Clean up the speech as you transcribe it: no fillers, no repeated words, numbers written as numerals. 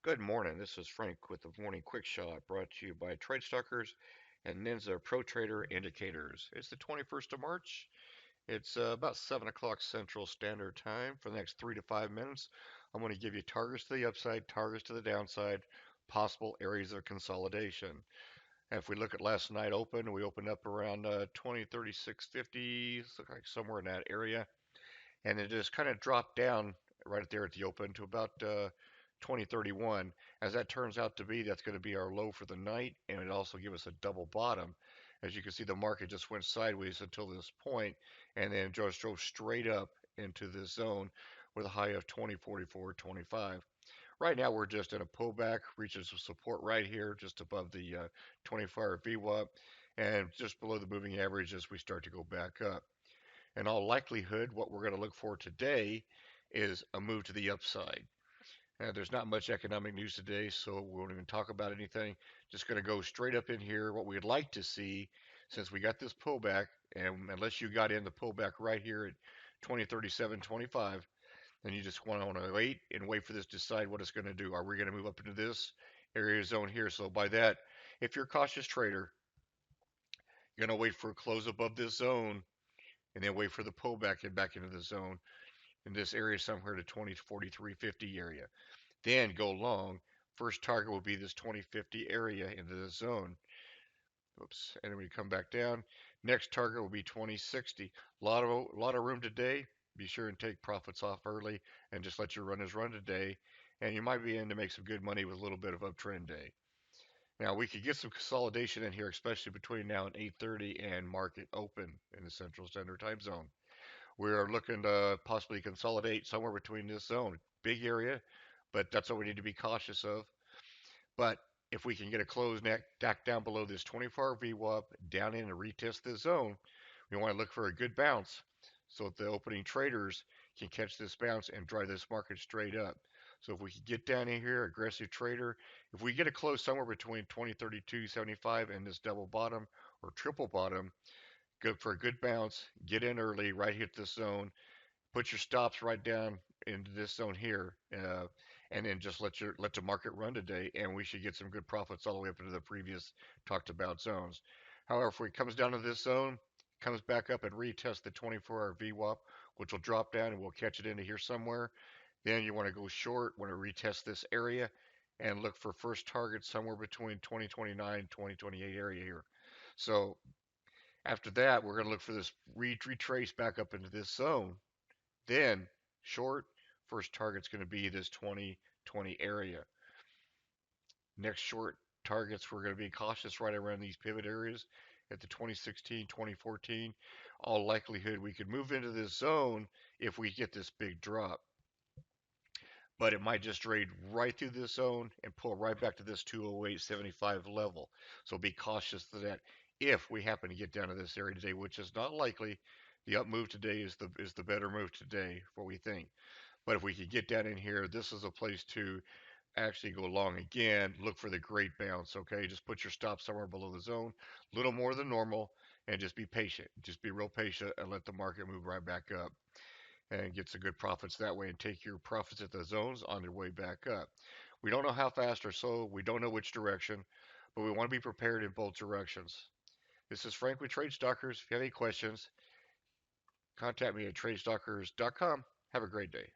Good morning. This is Frank with the Morning Quick Shot brought to you by Stalkers and Ninja Pro Trader Indicators. It's the 21st of March. It's about 7 o'clock Central Standard Time. For the next 3 to 5 minutes, I'm going to give you targets to the upside, targets to the downside, possible areas of consolidation. And if we look at last night open, we opened up around 2036.50, look like somewhere in that area, and it just kind of dropped down right there at the open to about 2031. As that turns out to be, that's going to be our low for the night, and it also give us a double bottom. As you can see, the market just went sideways until this point, and then just drove straight up into this zone with a high of 2044.25. Right now, we're just in a pullback, reaches some support right here, just above the 24-hour VWAP, and just below the moving average as we start to go back up. In all likelihood, what we're going to look for today is a move to the upside. There's not much economic news today, so we won't even talk about anything. Just going to go straight up in here. What we'd like to see, since we got this pullback, and unless you got in the pullback right here at 2037.25, then you just want to wait and wait for this to decide what it's going to do. Are we going to move up into this area zone here? So by that, if you're a cautious trader, you're going to wait for a close above this zone and then wait for the pullback and back into the zone in this area somewhere to 2043.50 area. Then go long. First target will be this 2050 area into the zone. Oops. And then we come back down. Next target will be 2060. A lot of room today. Be sure and take profits off early and just let your runners run today. And you might be in to make some good money with a little bit of uptrend day. Now we could get some consolidation in here, especially between now and 8:30 and market open in the Central Standard Time Zone. We're looking to possibly consolidate somewhere between this zone. Big area, but that's what we need to be cautious of. But if we can get a close back down below this 24-hour VWAP, down in and retest this zone, we want to look for a good bounce so that the opening traders can catch this bounce and drive this market straight up. So if we can get down in here, aggressive trader, if we get a close somewhere between 2032.75 and this double bottom or triple bottom, good for a good bounce, get in early, right hit this zone, put your stops right down into this zone here, and then just let the market run today, and we should get some good profits all the way up into the previous talked about zones. However, if it comes down to this zone, comes back up and retest the 24-hour VWAP, which will drop down and we'll catch it into here somewhere. Then you want to go short, want to retest this area, and look for first target somewhere between 2029 and 2028 area here. So after that, we're going to look for this retrace back up into this zone. Then short, first target's going to be this 2020 area. Next short targets, we're going to be cautious right around these pivot areas at the 2016, 2014. All likelihood we could move into this zone if we get this big drop. But it might just trade right through this zone and pull right back to this 208.75 level. So be cautious of that if we happen to get down to this area today, which is not likely. The up move today is the better move today, what we think. But if we could get down in here, this is a place to actually go long again. Look for the great bounce. Okay, just put your stop somewhere below the zone, a little more than normal, and just be patient. Just be real patient and let the market move right back up and get some good profits that way and take your profits at the zones on their way back up. We don't know how fast or slow, we don't know which direction, but we want to be prepared in both directions. This is Frank with Trade Stalkers. If you have any questions, contact me at tradestalkers.com. Have a great day.